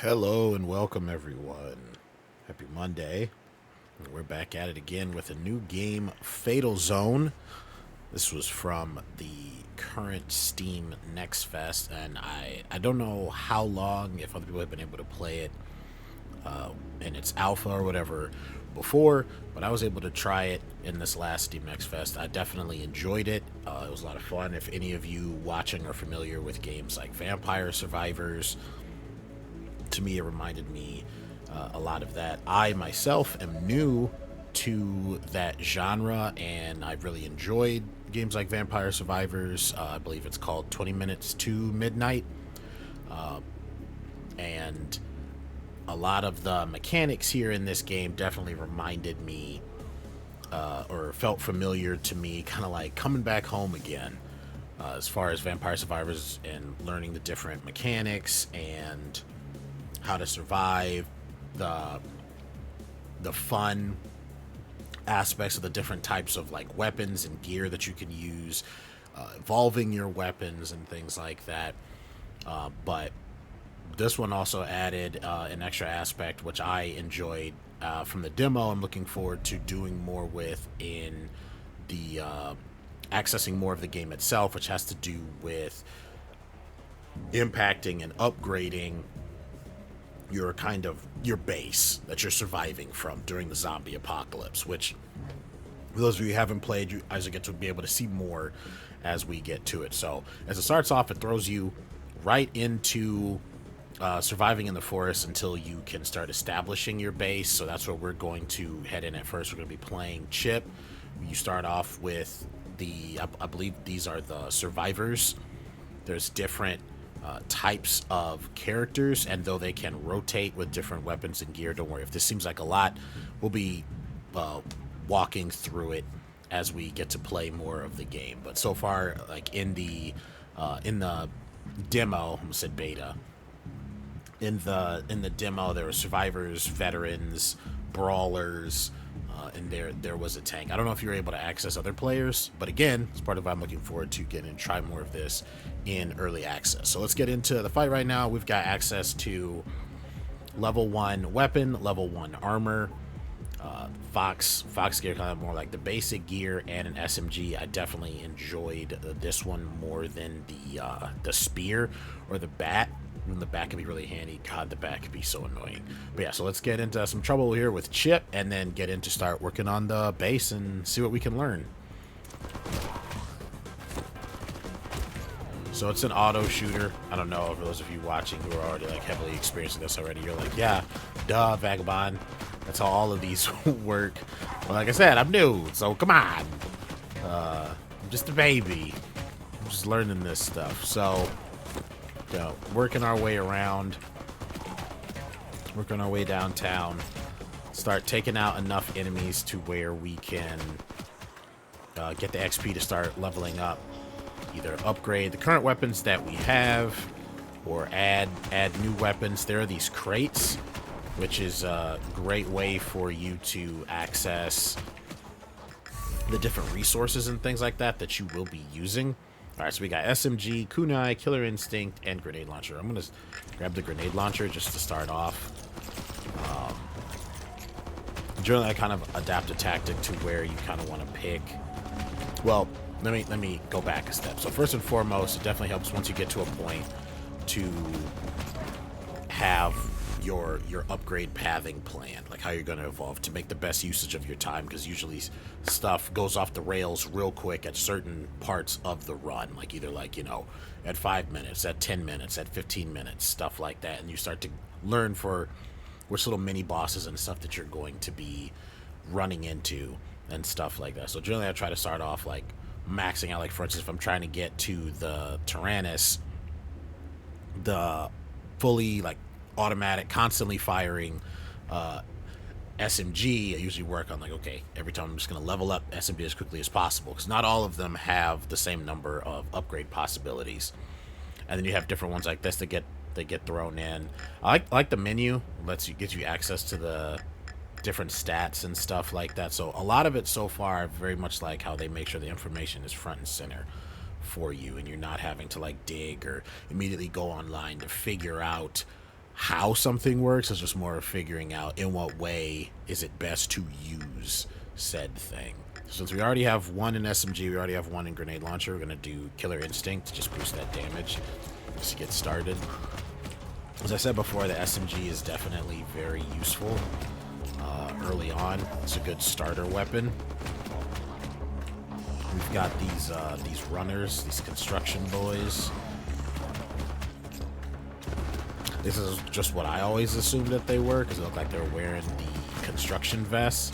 Hello and welcome everyone. Happy Monday. We're back at it again with a new game, FatalZone. This was from the current Steam Next Fest, and I don't know how long, if other people have been able to play it in its alpha or whatever before, but I was able to try it in this last Steam Next Fest. I definitely enjoyed it. It was a lot of fun. If any of you watching are familiar with games like Vampire Survivors, to me, it reminded me a lot of that. I myself am new to that genre, and I've really enjoyed games like Vampire Survivors. I believe it's called 20 Minutes to Midnight. And a lot of the mechanics here in this game definitely reminded me or felt familiar to me, kind of like coming back home again. As far as Vampire Survivors and learning the different mechanics and how to survive, the fun aspects of the different types of like weapons and gear that you can use, evolving your weapons and things like that. But this one also added an extra aspect which I enjoyed from the demo. I'm looking forward to doing more with in the accessing more of the game itself, which has to do with impacting and upgrading your base that you're surviving from during the zombie apocalypse, which for those of you who haven't played, you guys get to be able to see more as we get to it. So as it starts off, it throws you right into surviving in the forest until you can start establishing your base. So that's where we're going to head in at first. We're going to be playing Chip. You start off with I believe these are the survivors. There's different types of characters, and though they can rotate with different weapons and gear, don't worry if this seems like a lot. We'll be walking through it as we get to play more of the game. But so far, like in the demo, I almost said beta. In the demo, there were survivors, veterans, brawlers, and there was a tank. I don't know if you were able to access other players, but again, it's part of what I'm looking forward to getting and try more of this in early access. So let's get into the fight right now. We've got access to level 1 weapon, level 1 armor, Fox gear, kind of more like the basic gear, and an SMG. I definitely enjoyed this one more than the spear or the bat. And the bat can be really handy. God, the bat can be so annoying. But yeah, so let's get into some trouble here with Chip, and then get into start working on the base and see what we can learn. So it's an auto shooter. I don't know, for those of you watching who are already like heavily experiencing this already, you're like, yeah, duh, vagabond. That's how all of these work. Well, like I said, I'm new, so come on. I'm just a baby. I'm just learning this stuff. So, working our way around, working our way downtown, start taking out enough enemies to where we can get the XP to start leveling up. Either upgrade the current weapons that we have, or add new weapons. There are these crates, which is a great way for you to access the different resources and things like that that you will be using. All right, so we got SMG, kunai, killer instinct, and grenade launcher. I'm gonna grab the grenade launcher just to start off. Generally, I kind of adapt a tactic to where you kind of want to pick. Well, let me go back a step. So first and foremost, it definitely helps once you get to a point to have your upgrade pathing planned, like how you're going to evolve to make the best usage of your time, because usually stuff goes off the rails real quick at certain parts of the run, like either like, at 5 minutes, at 10 minutes, at 15 minutes, stuff like that, and you start to learn for which little mini bosses and stuff that you're going to be running into and stuff like that. So generally I try to start off like maxing out, like for instance, if I'm trying to get to the Tyrannus, the fully like automatic, constantly firing SMG, I usually work on like, okay, every time I'm just going to level up SMG as quickly as possible, because not all of them have the same number of upgrade possibilities. And then you have different ones like this that get thrown in. I like the menu, gets you access to the different stats and stuff like that. So a lot of it so far, I very much like how they make sure the information is front and center for you, and you're not having to like dig or immediately go online to figure out how something works. It's just more of figuring out in what way is it best to use said thing. Since we already have one in SMG, we already have one in Grenade Launcher, we're going to do Killer Instinct to just boost that damage just to get started. As I said before, the SMG is definitely very useful early on. It's a good starter weapon. We've got these runners, these construction boys. This is just what I always assumed that they were, because it looked like they were wearing the construction vests.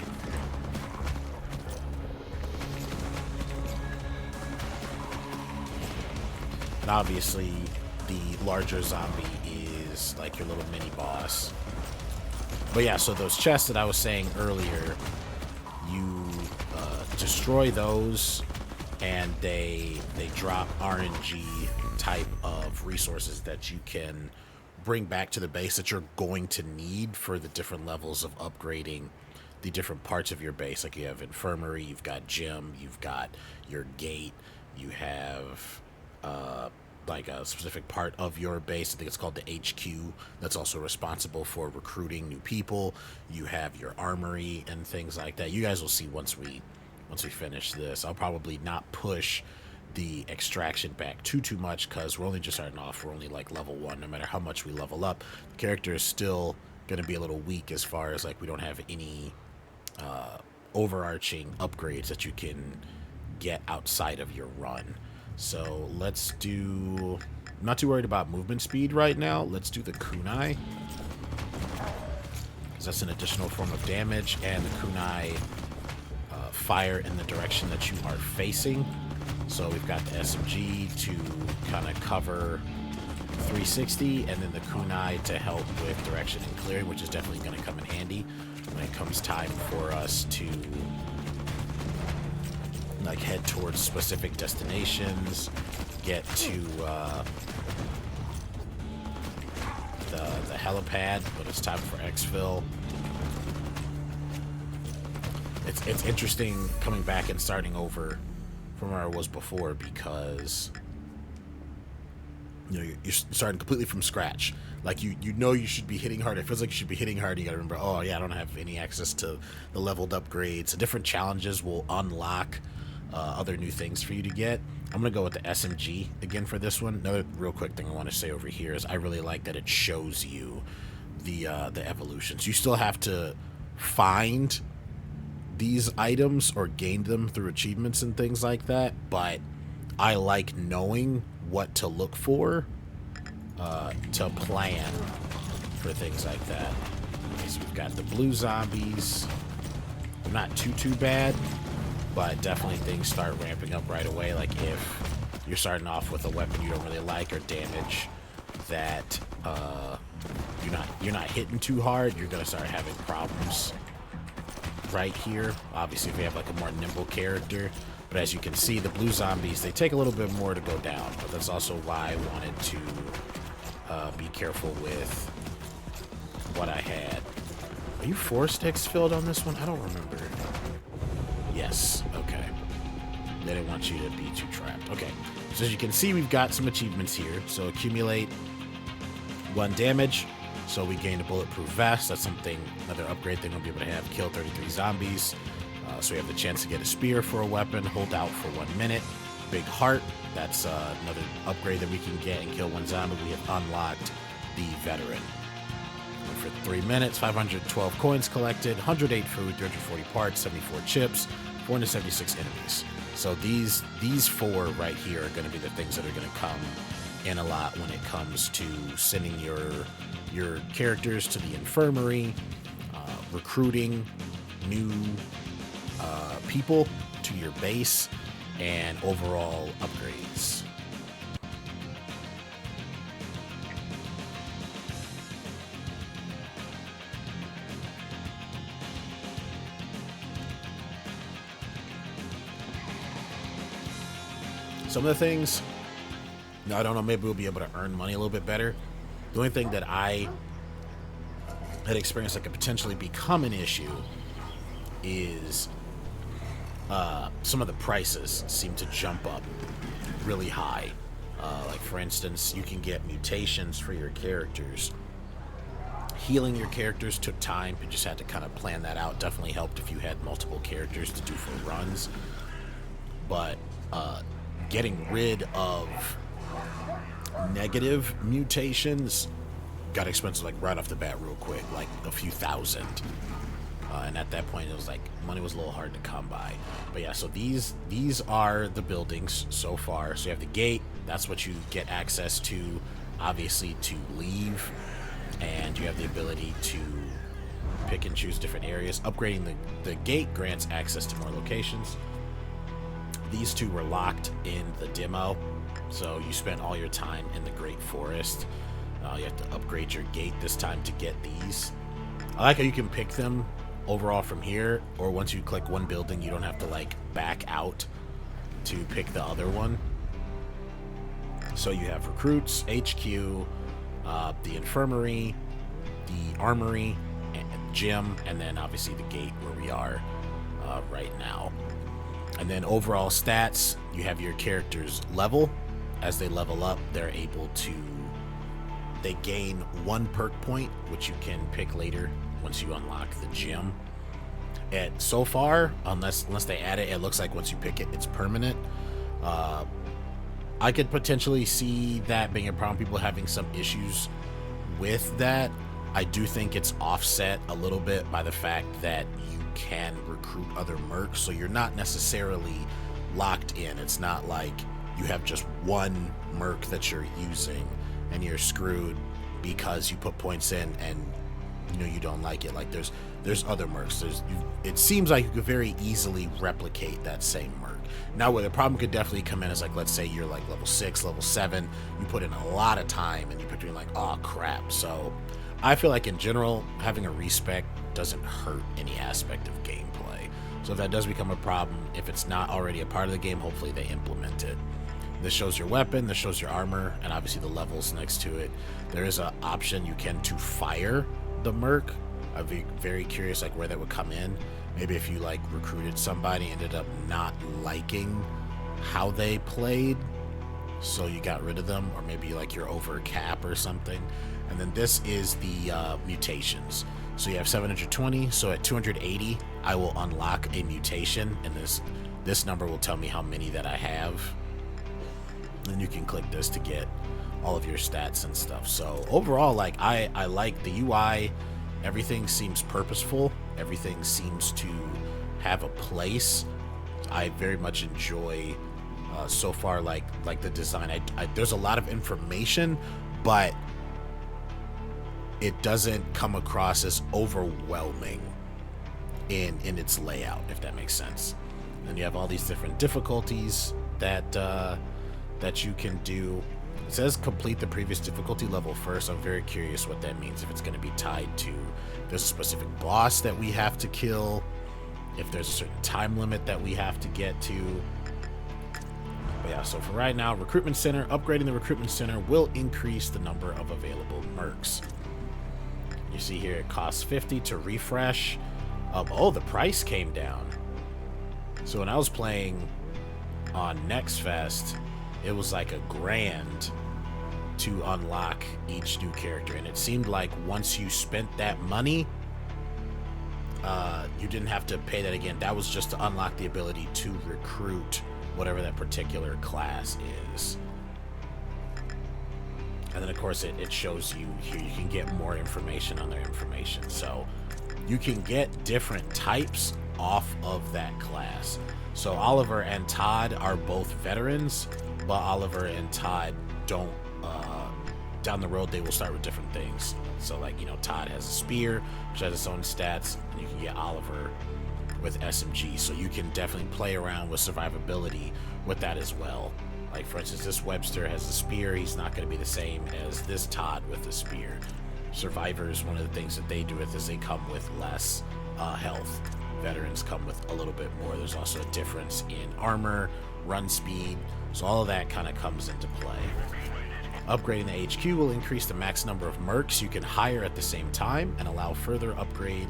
And obviously, the larger zombie is like your little mini boss. But yeah, so those chests that I was saying earlier, you destroy those, and they drop RNG type of resources that you can bring back to the base that you're going to need for the different levels of upgrading the different parts of your base. Like you have infirmary, you've got gym, you've got your gate, you have like a specific part of your base, I think it's called the HQ, that's also responsible for recruiting new people. You have your armory and things like that. You guys will see once we finish this. I'll probably not push the extraction back too much, because we're only just starting off. We're only like level 1. No matter how much we level up, the character is still going to be a little weak as far as like we don't have any overarching upgrades that you can get outside of your run. So let's do, I'm not too worried about movement speed right now. Let's do the kunai, because that's an additional form of damage, and the kunai fire in the direction that you are facing. So we've got the SMG to kind of cover 360, and then the kunai to help with direction and clearing, which is definitely going to come in handy when it comes time for us to like head towards specific destinations, get to the helipad when it's time for exfil. It's interesting coming back and starting over from where I was before, because you know you're starting completely from scratch. Like you know you should be hitting hard. It feels like you should be hitting hard. You gotta remember, oh yeah, I don't have any access to the leveled upgrades. The different challenges will unlock other new things for you to get. I'm gonna go with the SMG again for this one. Another real quick thing I want to say over here is I really like that it shows you the evolutions. You still have to find these items or gain them through achievements and things like that, but I like knowing what to look for to plan for things like that. Okay, so we've got the blue zombies. They're not too bad, but definitely things start ramping up right away. Like if you're starting off with a weapon you don't really like, or damage that you're not hitting too hard, you're gonna start having problems right here. Obviously if you have like a more nimble character, but as you can see, the blue zombies, they take a little bit more to go down, but that's also why I wanted to be careful with what I had. Are you forced exfilled on this one? I don't remember. Yes, okay. They didn't want you to be too trapped. Okay, so as you can see, we've got some achievements here. So accumulate 1 damage. So we gained a bulletproof vest. That's something, another upgrade thing we'll be able to have. Kill 33 zombies. So we have the chance to get a spear for a weapon. Hold out for 1 minute. Big heart. That's another upgrade that we can get and kill 1 zombie. We have unlocked the veteran. And for 3 minutes, 512 coins collected, 108 food, 340 parts, 74 chips, 476 enemies. So these 4 right here are going to be the things that are going to come in a lot when it comes to sending your characters to the infirmary, recruiting new people to your base, and overall upgrades. Some of the things, now I don't know, maybe we'll be able to earn money a little bit better. The only thing that I had experienced that could potentially become an issue is some of the prices seem to jump up really high. Like for instance, you can get mutations for your characters Healing your characters took time. You just had to kind of plan that out. Definitely helped if you had multiple characters to do for runs. But getting rid of negative mutations got expensive, like right off the bat real quick, like a few thousand. And at that point it was like money was a little hard to come by. But yeah, so these are the buildings so far. So you have the gate, that's what you get access to, obviously, to leave, and you have the ability to pick and choose different areas. Upgrading the gate grants access to more locations. These two were locked in the demo, so you spent all your time in the Great Forest. You have to upgrade your gate this time to get these. I like how you can pick them overall from here, or once you click one building, you don't have to like back out to pick the other one. So you have recruits, HQ, the infirmary, the armory, and gym, and then obviously the gate where we are right now. And then overall stats, you have your character's level. As they level up, they gain 1 perk point, which you can pick later once you unlock the gym. And so far, unless they add it, it looks like once you pick it, it's permanent. I could potentially see that being a problem, people having some issues with that. I do think it's offset a little bit by the fact that you can recruit other mercs, so you're not necessarily locked in. It's not like you have just one merc that you're using and you're screwed because you put points in and you don't like it. Like there's other mercs. It seems like you could very easily replicate that same merc. Now where the problem could definitely come in is like, let's say you're like level 6, level 7, you put in a lot of time and you're doing like, oh crap. So I feel like in general, having a respec doesn't hurt any aspect of gameplay. So if that does become a problem, if it's not already a part of the game, hopefully they implement it. This shows your weapon, this shows your armor, and obviously the levels next to it. There is an option you can to fire the merc. I'd be very curious like where that would come in. Maybe if you like recruited somebody, ended up not liking how they played, so you got rid of them, or maybe like you're over cap or something. And then this is the mutations. So you have 720, so at 280 I will unlock a mutation, and this number will tell me how many that I have. And you can click this to get all of your stats and stuff. So overall, like I like the UI. Everything seems purposeful. Everything seems to have a place. I very much enjoy so far like the design. There's a lot of information, but it doesn't come across as overwhelming in its layout, if that makes sense. And you have all these different difficulties that you can do. It says complete the previous difficulty level first. I'm very curious what that means, if it's going to be tied to there's a specific boss that we have to kill, if there's a certain time limit that we have to get to. But yeah, so for right now, recruitment center, upgrading the recruitment center will increase the number of available mercs. You see here it costs 50 to refresh. Oh, the price came down. So when I was playing on Next Fest, it was like $1,000 to unlock each new character, and it seemed like once you spent that money, you didn't have to pay that again. That was just to unlock the ability to recruit whatever that particular class is. And then of course it shows you here you can get more information on their information, so you can get different types off of that class. So Oliver and Todd are both veterans, but Oliver and Todd don't, down the road they will start with different things. So like, Todd has a spear, which has its own stats, and you can get Oliver with SMG. So you can definitely play around with survivability with that as well. Like for instance, this Webster has a spear, he's not going to be the same as this Todd with the spear. Survivors, one of the things that they do with is they come with less health. Veterans come with a little bit more. There's also a difference in armor, run speed, so all of that kind of comes into play. Upgrading the HQ will increase the max number of mercs you can hire at the same time and allow to further upgrade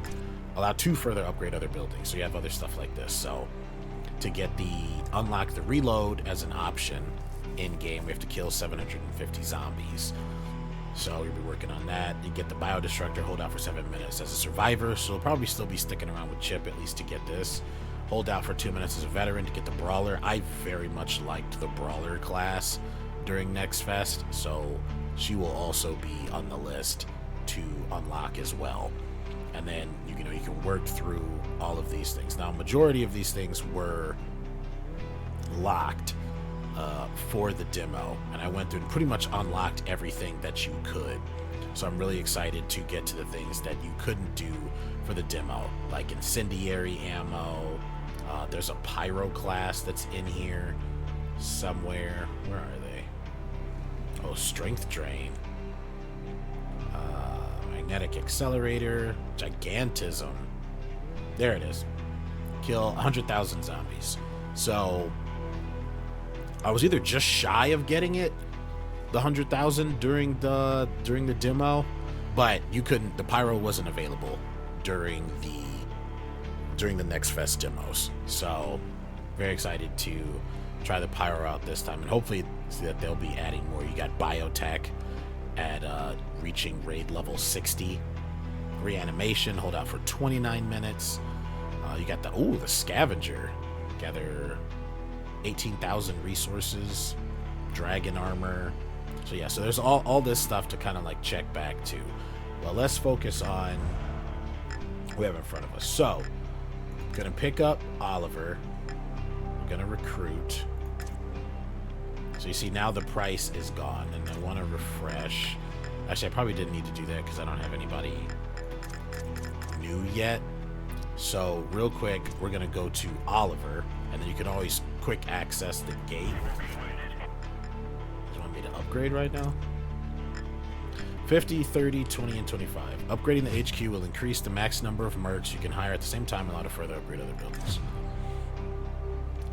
other buildings. So you have other stuff like this. So to get unlock the reload as an option in game, we have to kill 750 zombies. So you'll be working on that. You get the biodestructor, hold out for 7 minutes as a survivor, so you'll probably still be sticking around with Chip at least to get this. Hold out for 2 minutes as a veteran to get the brawler. I very much liked the brawler class during Next Fest, so she will also be on the list to unlock as well. And then you can work through all of these things. Now, majority of these things were locked for the demo, and I went through and pretty much unlocked everything that you could. So I'm really excited to get to the things that you couldn't do for the demo, like incendiary ammo. There's a pyro class that's in here somewhere. Where are they? Oh, strength drain. Magnetic accelerator. Gigantism. There it is. Kill 100,000 zombies. So I was either just shy of getting it, the 100,000 during the demo, but you couldn't. The pyro wasn't available during the Next Fest demos. So very excited to try the pyro out this time, and hopefully see that they'll be adding more. You got biotech at reaching raid level 60. Reanimation, hold out for 29 minutes. You got the scavenger. Gather 18,000 resources, dragon armor. So yeah, so there's all this stuff to kind of like check back to. Well, let's focus on what we have in front of us. So I'm gonna pick up Oliver. I'm gonna recruit. So you see now the price is gone, and I want to refresh. Actually, I probably didn't need to do that because I don't have anybody new yet. So real quick, we're gonna go to Oliver, and then you can always quick access the gate. You want me to upgrade right now? 50, 30, 20, and 25. Upgrading the HQ will increase the max number of mercs you can hire at the same time, allow to further upgrade other buildings.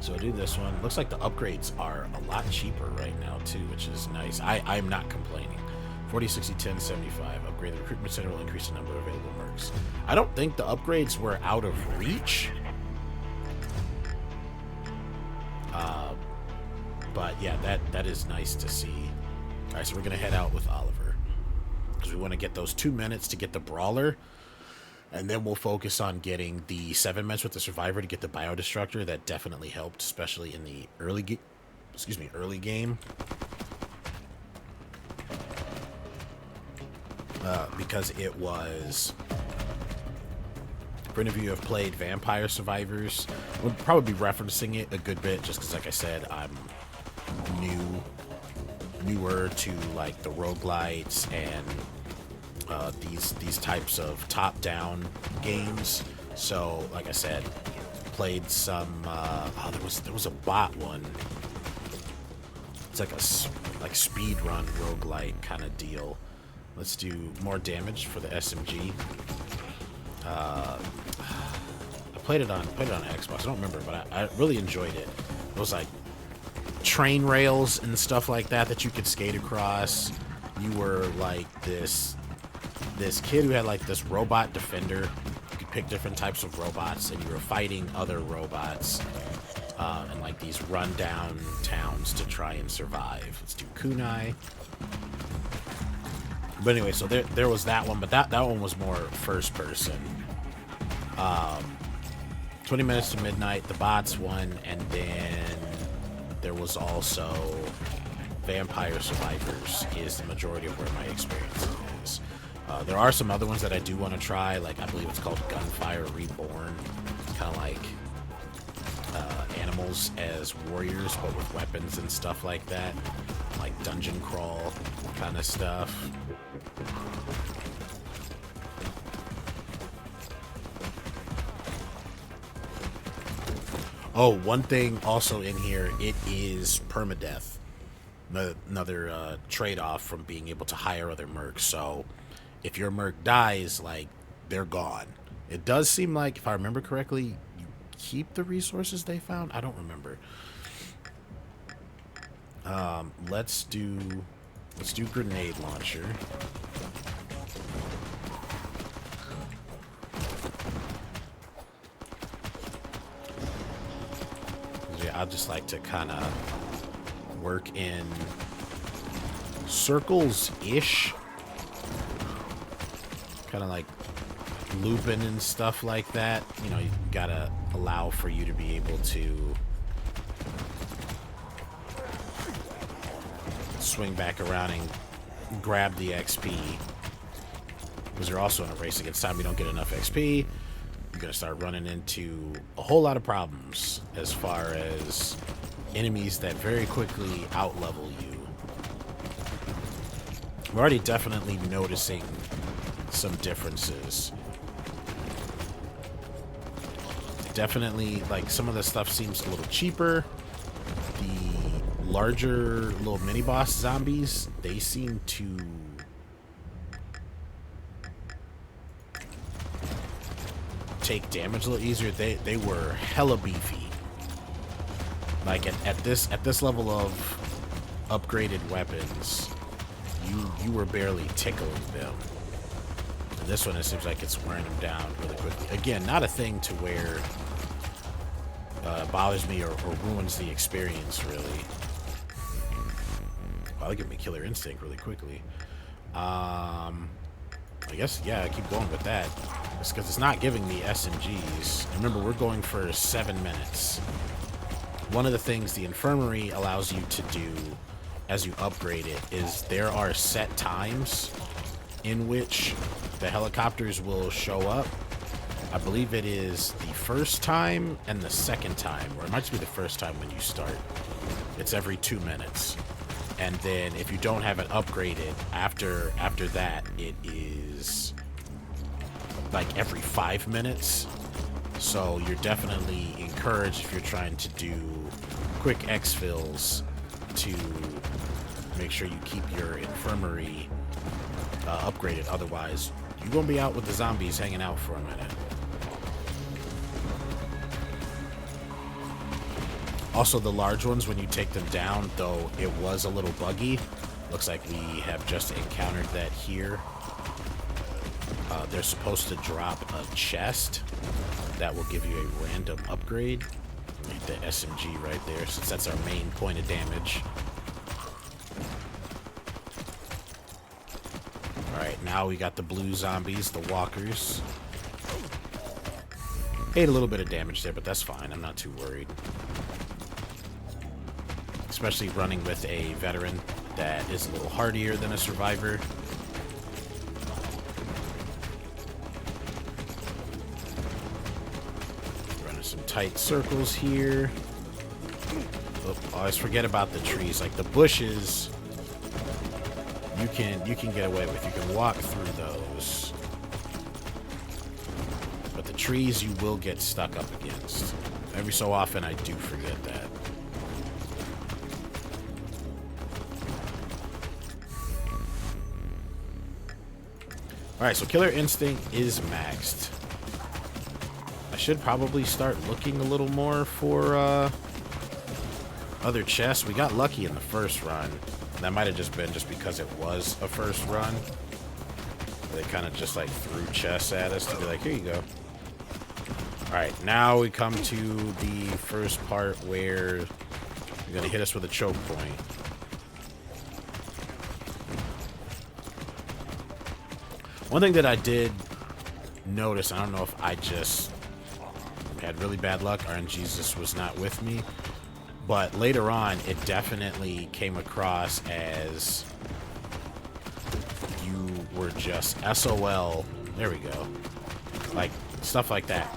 So I do this one. Looks like the upgrades are a lot cheaper right now too, which is nice. I'm not complaining. 40, 60, 10, 75. Upgrade the recruitment center will increase the number of available mercs. I don't think the upgrades were out of reach. But yeah, that is nice to see. All right, so we're gonna head out with Oliver because we want to get those 2 minutes to get the brawler, and then we'll focus on getting the 7 minutes with the survivor to get the biodestructor. That definitely helped, especially in the early game. Because it was, for any of you who have played Vampire Survivors, we'll probably be referencing it a good bit, just because, like I said, I'm newer to like the roguelites and these types of top-down games. So, like I said, played some. There was a bot one. It's like speed run roguelite kind of deal. Let's do more damage for the SMG. I played it on Xbox. I don't remember, but I really enjoyed it. It was like train rails and stuff like that you could skate across. You were like this kid who had like this robot defender. You could pick different types of robots, and you were fighting other robots in like these rundown towns to try and survive. Let's do kunai. But anyway, so there was that one, but that one was more first person. 20 minutes to midnight, the bots one, and then there was also Vampire Survivors is the majority of where my experience is. There are some other ones that I do want to try, like I believe it's called Gunfire Reborn, kind of like animals as warriors, but with weapons and stuff like that, like dungeon crawl kind of stuff. Oh, one thing also in here, it is permadeath. Another trade-off from being able to hire other mercs. So if your merc dies, like, they're gone. It does seem like, if I remember correctly, you keep the resources they found. I don't remember. Let's do grenade launcher. Yeah, I just like to kind of work in circles-ish kind of like looping and stuff like that. You know, you gotta allow for you to be able to swing back around and grab the XP. Because you're also in a race against time. You don't get enough XP, you're gonna start running into a whole lot of problems as far as enemies that very quickly out-level you. We're already definitely noticing some differences. Definitely, like, some of the stuff seems a little cheaper. The larger little mini-boss zombies, they seem to take damage a little easier. They were hella beefy. Like, at this level of upgraded weapons, you were barely tickling them. And this one, it seems like it's wearing them down really quickly. Again, not a thing to where bothers me or ruins the experience, really. Wow, they give me Killer Instinct really quickly. I guess, yeah, I keep going with that. It's because it's not giving me SMGs. Remember, we're going for 7 minutes. One of the things the infirmary allows you to do as you upgrade it is there are set times in which the helicopters will show up. I believe it is the first time and the second time, or it might just be the first time when you start. It's every 2 minutes. And then if you don't have it upgraded, after that, it is like every 5 minutes. So you're definitely encouraged, if you're trying to do quick exfills, to make sure you keep your infirmary upgraded. Otherwise, you're gonna be out with the zombies hanging out for a minute. Also, the large ones, when you take them down, though it was a little buggy, looks like we have just encountered that here. They're supposed to drop a chest that will give you a random upgrade. The SMG right there, since that's our main point of damage. Alright, now we got the blue zombies, the walkers. Ate a little bit of damage there, but that's fine. I'm not too worried. Especially running with a veteran that is a little hardier than a survivor. Running some tight circles here. Oh, always forget about the trees. Like the bushes, you can get away with. You can walk through those. But the trees you will get stuck up against. Every so often I do forget that. Alright, so Killer Instinct is maxed. I should probably start looking a little more for other chests. We got lucky in the first run. That might have just been just because it was a first run. They kind of just like threw chests at us to be like, here you go. Alright, now we come to the first part where you're going to hit us with a choke point. One thing that I did notice, I don't know if I just had really bad luck, RNGesus was not with me, but later on it definitely came across as you were just SOL. There we go. Like, stuff like that.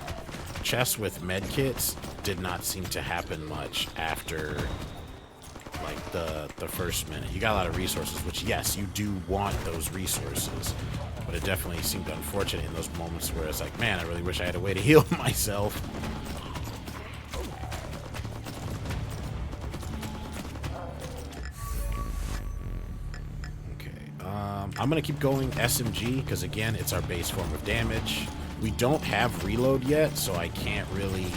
Chests with medkits did not seem to happen much after like the first minute. You got a lot of resources, which yes, you do want those resources. But it definitely seemed unfortunate in those moments where it's like, man, I really wish I had a way to heal myself. Okay, I'm going to keep going SMG, because again, it's our base form of damage. We don't have reload yet, so I can't really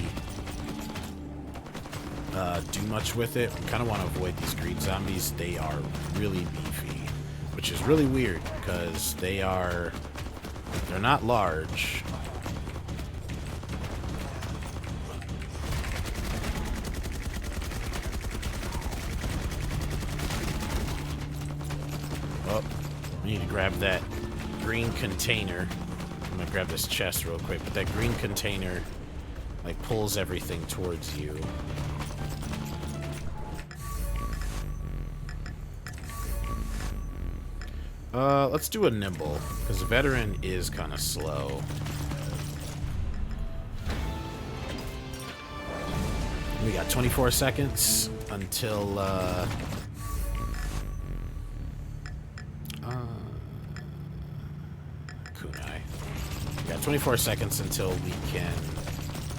do much with it. We kind of want to avoid these green zombies. They are really beefy, which is really weird because they're not large. Oh, we need to grab that green container. grab this chest real quick, but that green container, like, pulls everything towards you. Let's do a nimble, because the veteran is kind of slow. We got 24 seconds until, kunai. We got 24 seconds until we can...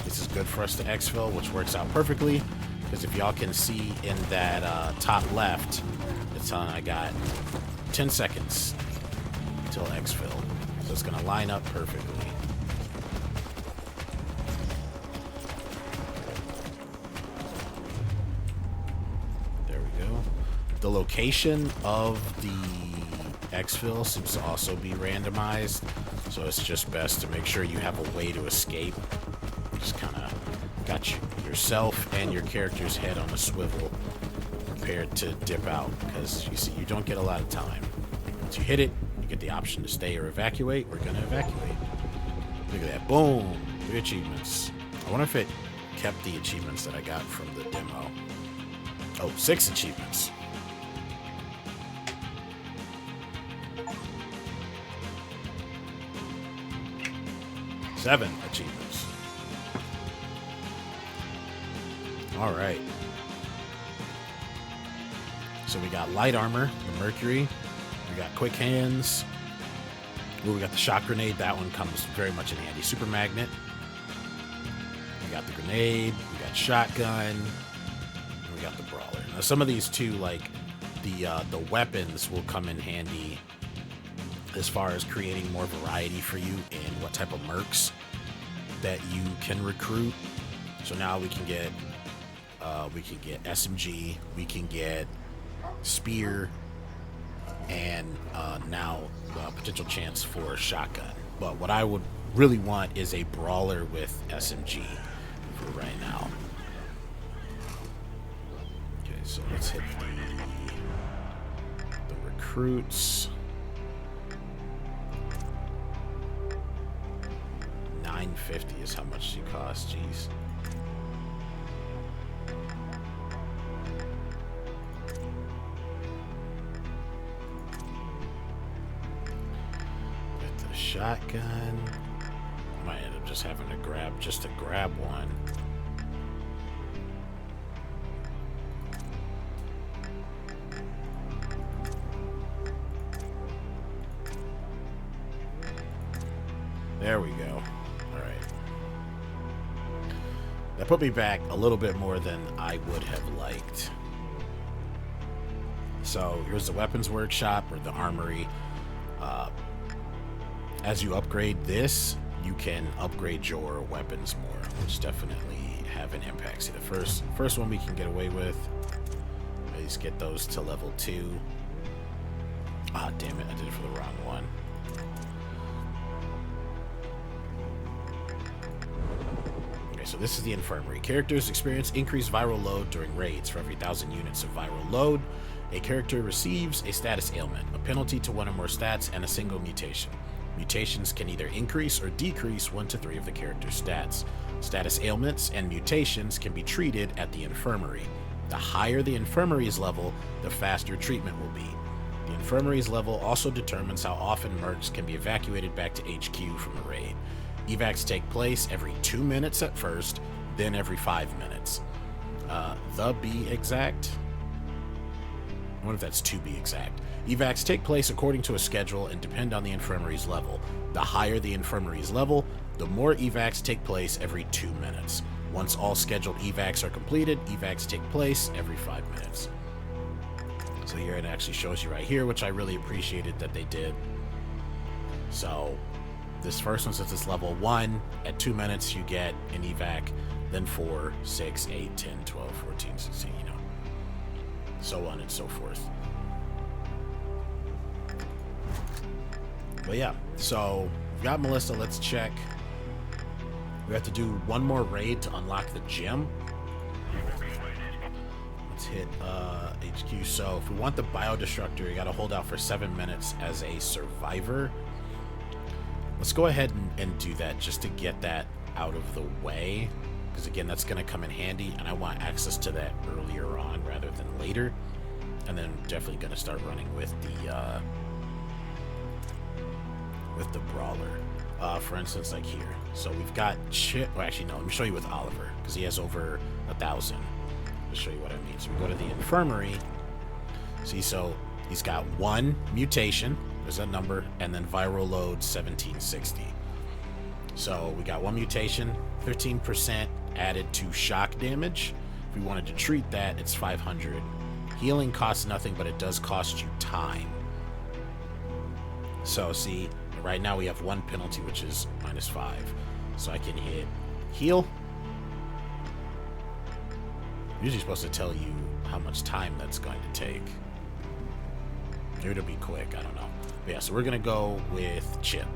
This is good for us to exfil, which works out perfectly, because if y'all can see in that top left, it's on. I got 10 seconds until exfil, so it's going to line up perfectly. There we go. The location of the exfil seems to also be randomized, so it's just best to make sure you have a way to escape. Just kind of got yourself and your character's head on a swivel, prepared to dip out, because you see, you don't get a lot of time. Once you hit it, you get the option to stay or evacuate. We're gonna evacuate. Look at that. Boom. 3 achievements. I wonder if it kept the achievements that I got from the demo. Oh, 6 achievements. Seven achievements. All right. So we got light armor, the Mercury. We got quick hands. Ooh, we got the shock grenade. That one comes very much in handy. Super magnet. We got the grenade. We got shotgun. And we got the brawler. Now some of these too, like the weapons, will come in handy as far as creating more variety for you in what type of mercs that you can recruit. So now we can get SMG, we can get spear, and now a potential chance for shotgun. But what I would really want is a brawler with SMG for right now. Okay, so let's hit the recruits. 950 is how much she costs. Jeez. Get the shotgun. Might end up just having to grab one. There we go. That put me back a little bit more than I would have liked. So here's the weapons workshop, or the armory. As you upgrade this, you can upgrade your weapons more, which definitely have an impact. See, the first one we can get away with. At least get those to level 2. Ah, damn it, I did it for the wrong one. So this is the infirmary. Characters experience increased viral load during raids. For every 1,000 units of viral load, a character receives a status ailment, a penalty to 1 or more stats, and a single mutation. Mutations can either increase or decrease 1 to 3 of the character's stats. Status ailments and mutations can be treated at the infirmary. The higher the infirmary's level, the faster treatment will be. The infirmary's level also determines how often mercs can be evacuated back to HQ from a raid. Evacs take place every 2 minutes at first, then every 5 minutes. Be exact. I wonder if that's to be exact. Evacs take place according to a schedule and depend on the infirmary's level. The higher the infirmary's level, the more evacs take place every 2 minutes. Once all scheduled evacs are completed, evacs take place every 5 minutes. So here it actually shows you right here, which I really appreciated that they did. So this first one, since it's level 1, at 2 minutes you get an evac, then 4, 6, 8, 10, 12, 14, 16, you know, so on and so forth. But yeah, so we've got Melissa. Let's check. We have to do one more raid to unlock the gym. Let's hit HQ. So if we want the biodestructor, you got to hold out for 7 minutes as a survivor. let's go ahead and do that just to get that out of the way. Because again, that's going to come in handy, and I want access to that earlier on rather than later. And then definitely going to start running with the brawler. For instance, like here. So we've got Chip. Well, actually, no. Let me show you with Oliver because he has over 1,000. I'll show you what I mean. So we go to the infirmary. See, so he's got 1 mutation. There's that number, and then viral load 1760. So we got 1 mutation, 13% added to shock damage. If we wanted to treat that, it's 500. Healing costs nothing, but it does cost you time. So see, right now we have 1 penalty, which is -5. So I can hit heal. I'm usually supposed to tell you how much time that's going to take. Maybe it'll be quick, I don't know. But yeah, so we're gonna go with Chip.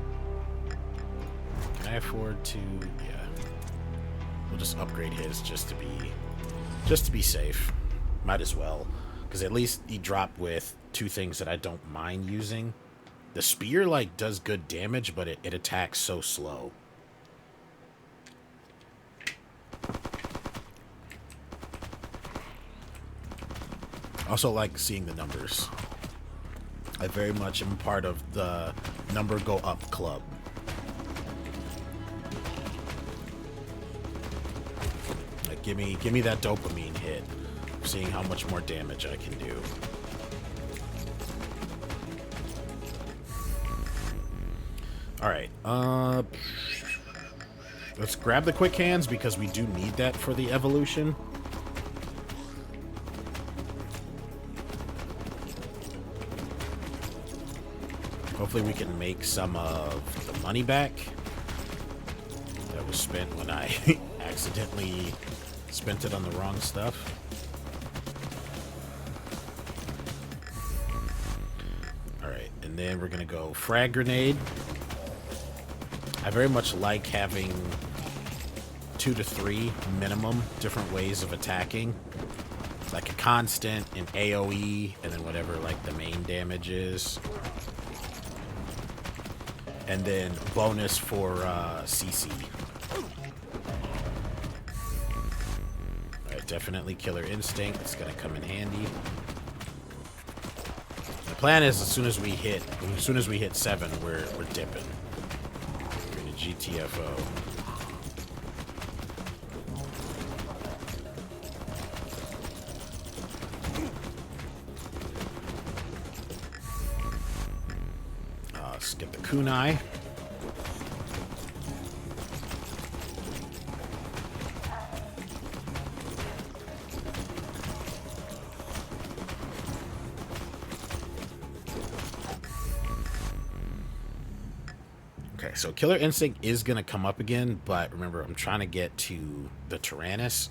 Can I afford to? Yeah. We'll just upgrade his just to be safe. Might as well. Because at least he dropped with 2 things that I don't mind using. The spear, like, does good damage, but it attacks so slow. Also like seeing the numbers. I very much am part of the number go up club. Like, give me that dopamine hit. Seeing how much more damage I can do. Alright, let's grab the quick hands because we do need that for the evolution. Hopefully we can make some of the money back that was spent when I accidentally spent it on the wrong stuff. Alright, and then we're gonna go frag grenade. I very much like having 2 to 3 minimum different ways of attacking. Like a constant, an AoE, and then whatever like the main damage is. And then bonus for CC. Alright, definitely Killer Instinct. It's gonna come in handy. The plan is as soon as we hit 7, we're dipping. We're gonna GTFO. Skip the kunai. Okay, so Killer Instinct is going to come up again, but remember, I'm trying to get to the Tyrannus,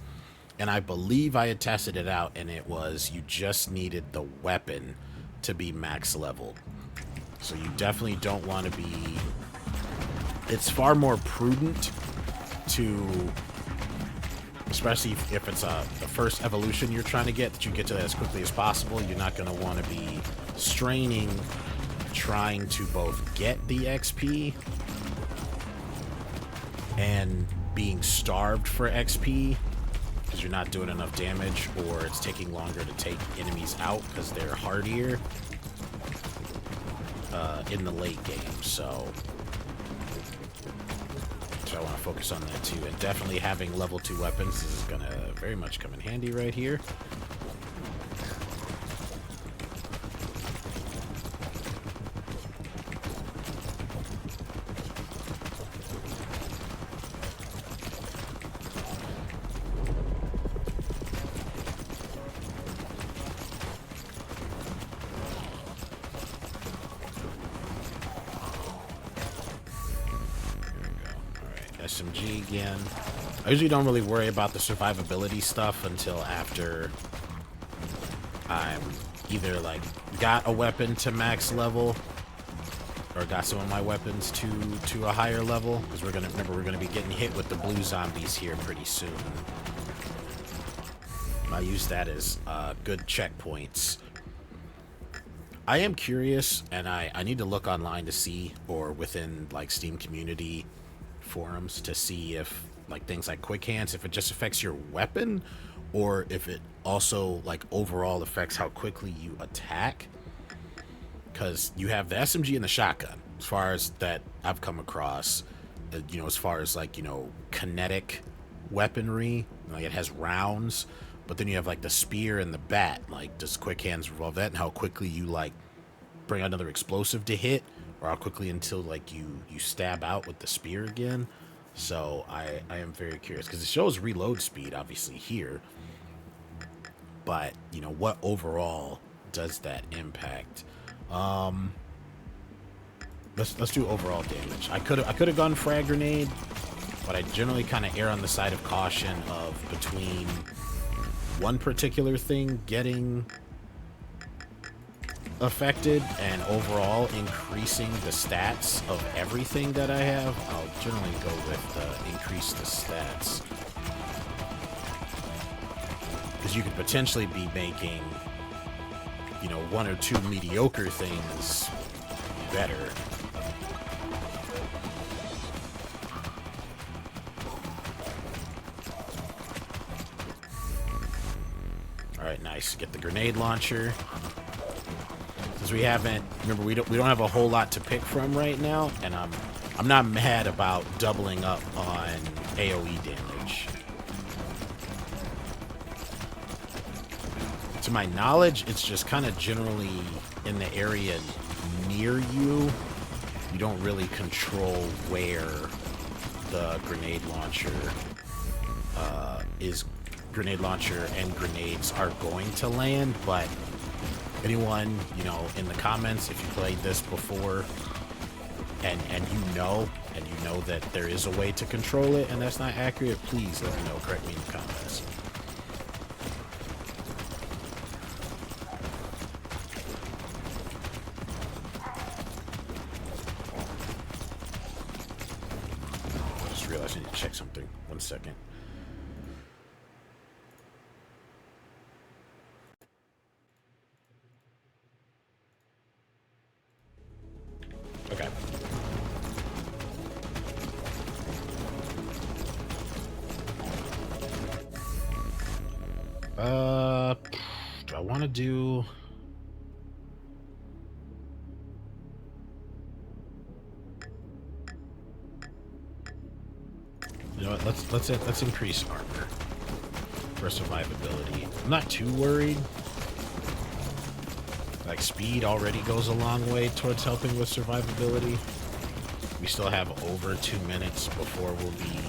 and I believe I had tested it out, and it was you just needed the weapon to be max level. So you definitely don't want to be... It's far more prudent to... Especially if it's the first evolution you're trying to get, that you get to that as quickly as possible. You're not going to want to be straining, trying to both get the XP and being starved for XP because you're not doing enough damage, or it's taking longer to take enemies out because they're hardier in the late game. So I want to focus on that too, and definitely having level 2 weapons is going to very much come in handy right here. SMG again. I usually don't really worry about the survivability stuff until after I'm either like got a weapon to max level or got some of my weapons to a higher level, because we're gonna be getting hit with the blue zombies here pretty soon. I use that as good checkpoints I am curious, and I need to look online to see, or within like Steam community forums to see if like things like quick hands, if it just affects your weapon, or if it also like overall affects how quickly you attack. Because you have the SMG and the shotgun, as far as that I've come across. You know, as far as like, you know, kinetic weaponry, like it has rounds, but then you have like the spear and the bat. Like, does quick hands revolve that, and how quickly you like bring another explosive to hit, or how quickly until like you stab out with the spear again. So I am very curious, because it shows reload speed obviously here, but you know, what overall does that impact? Let's do overall damage. I could have gone frag grenade, but I generally kind of err on the side of caution of between one particular thing getting affected and overall increasing the stats of everything that I have. I'll generally go with increase the stats, because you could potentially be making, you know, one or two mediocre things better. All right, nice. Get the grenade launcher. Since we haven't, remember, we don't have a whole lot to pick from right now, and I'm not mad about doubling up on AoE damage. To my knowledge, it's just kind of generally in the area near you. You don't really control where the grenade launcher grenade launcher and grenades are going to land, but anyone, you know, in the comments, if you played this before and you know that there is a way to control it and that's not accurate, please let me know. Correct me in the comments. I just realized I need to check something. 1 second. Okay. Do I want to do... You know what? Let's increase armor for survivability. I'm not too worried. Like, speed already goes a long way towards helping with survivability. We still have over 2 minutes before we'll be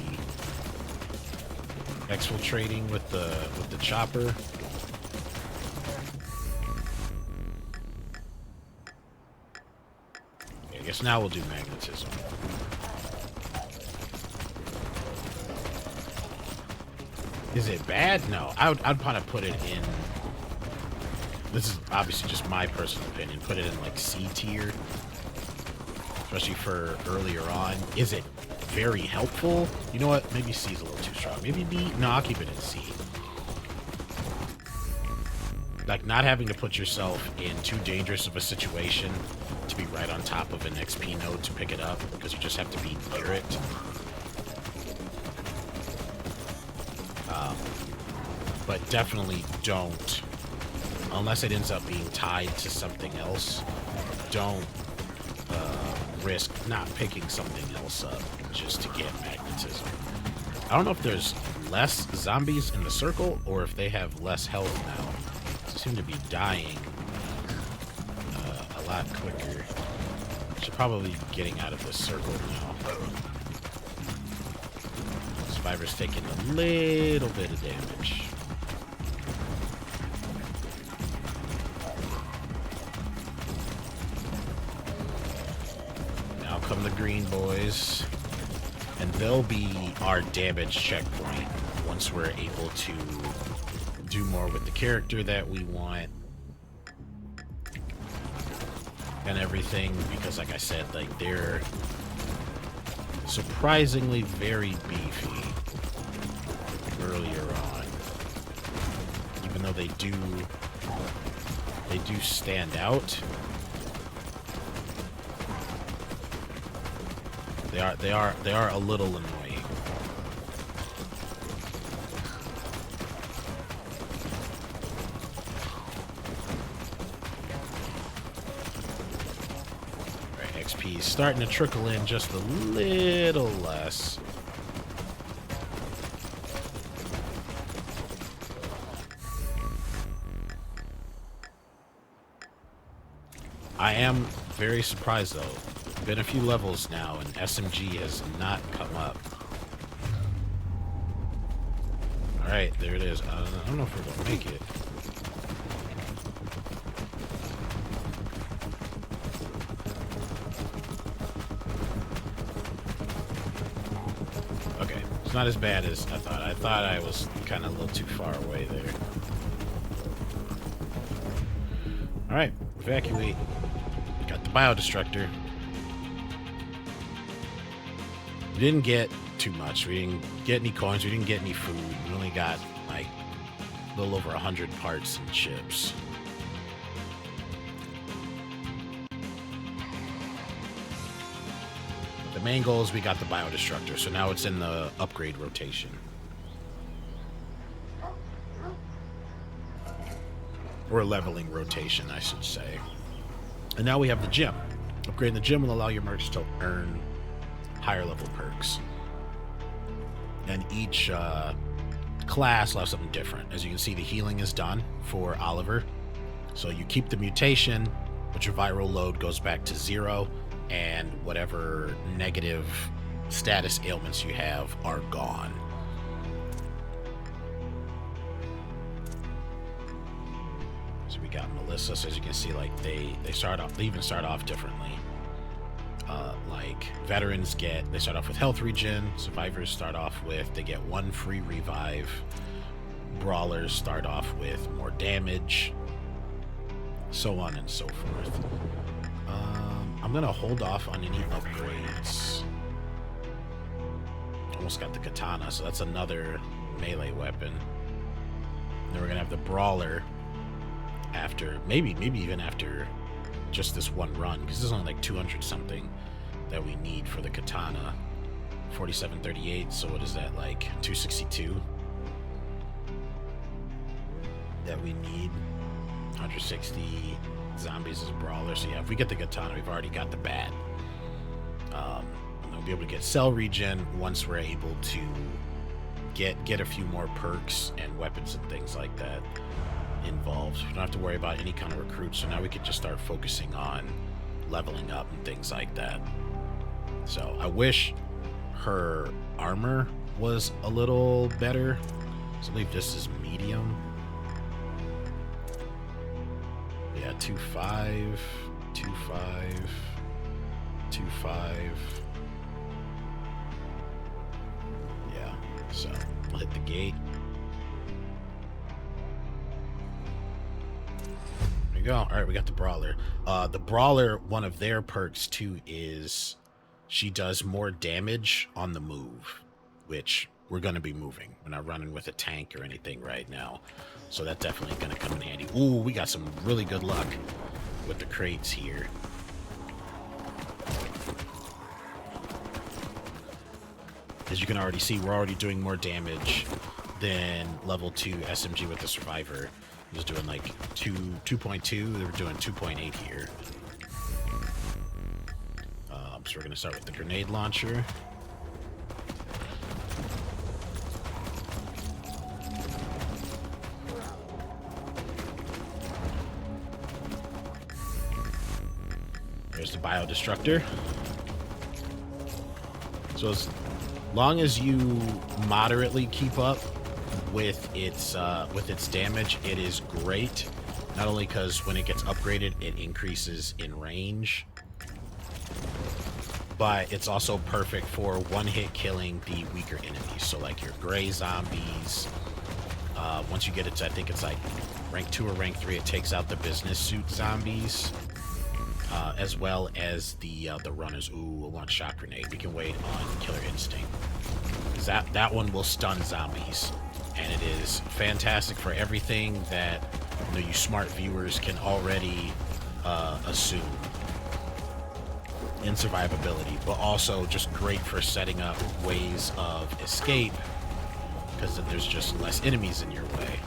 exfiltrating with the chopper. Okay, I guess now we'll do magnetism. Is it bad? No. I'd probably put it in... This is obviously just my personal opinion. Put it in like C tier, especially for earlier on. Is it very helpful? You know what? Maybe C is a little too strong. Maybe B. No, I'll keep it in C. Like, not having to put yourself in too dangerous of a situation to be right on top of an XP node to pick it up, because you just have to be near it. But definitely don't, unless it ends up being tied to something else, don't risk not picking something else up just to get magnetism. I don't know if there's less zombies in the circle or if they have less health now. They seem to be dying a lot quicker. Should probably be getting out of this circle now. Survivor's taking a little bit of damage. Come the green boys, and they'll be our damage checkpoint once we're able to do more with the character that we want and everything, because like I said, like, they're surprisingly very beefy earlier on, even though they do stand out. They are a little annoying. Alright, XP is starting to trickle in just a little less. I am very surprised though. Been a few levels now, and SMG has not come up. Alright, there it is. I don't know if we're going to make it. Okay, it's not as bad as I thought. I thought I was kind of a little too far away there. Alright, evacuate. Got the biodestructor. We didn't get too much. We didn't get any coins. We didn't get any food. We only got like a little over 100 parts and chips. But the main goal is we got the biodestructor, so now it's in the upgrade rotation. Or leveling rotation, I should say. And now we have the gym. Upgrading the gym will allow your mercs to earn higher level perks. And each class will have something different. As you can see, the healing is done for Oliver. So you keep the mutation, but your viral load goes back to 0, and whatever negative status ailments you have are gone. So we got Melissa. So as you can see, like they even start off differently. Like veterans they start off with health regen. Survivors start off with, they get 1 free revive. Brawlers start off with more damage, so on and so forth. I'm gonna hold off on any upgrades. Almost got the katana, so that's another melee weapon. Then we're gonna have the brawler after, maybe even after just this one run, because there's only like 200 something that we need for the katana. 4738, so what is that, like 262 that we need? 160 zombies as a brawler. So yeah, if we get the katana, we've already got the bat. We'll be able to get cell regen once we're able to get a few more perks and weapons and things like that involved. We don't have to worry about any kind of recruits, so now we can just start focusing on leveling up and things like that. So I wish her armor was a little better. So I believe this is medium. Yeah, 2.5, 2.5, 2.5. Yeah, so we'll hit the gate. There you go. All right, we got the brawler. The brawler, one of their perks too is she does more damage on the move, which we're going to be moving. We're not running with a tank or anything right now. So that's definitely going to come in handy. Ooh, we got some really good luck with the crates here. As you can already see, we're already doing more damage than level 2 SMG with the survivor. He was doing like 2.2. They were doing 2.8 here. So we're going to start with the grenade launcher. There's the biodestructor. So as long as you moderately keep up with its damage, it is great. Not only because when it gets upgraded, it increases in range, but it's also perfect for one-hit killing the weaker enemies. So like your gray zombies, once you get it to, I think it's like rank 2 or rank 3, it takes out the business suit zombies, as well as the runners. Ooh, a launch shot grenade. We can wait on Killer Instinct, because that one will stun zombies, and it is fantastic for everything that you smart viewers can already assume. in survivability, but also just great for setting up ways of escape, because then there's just less enemies in your way.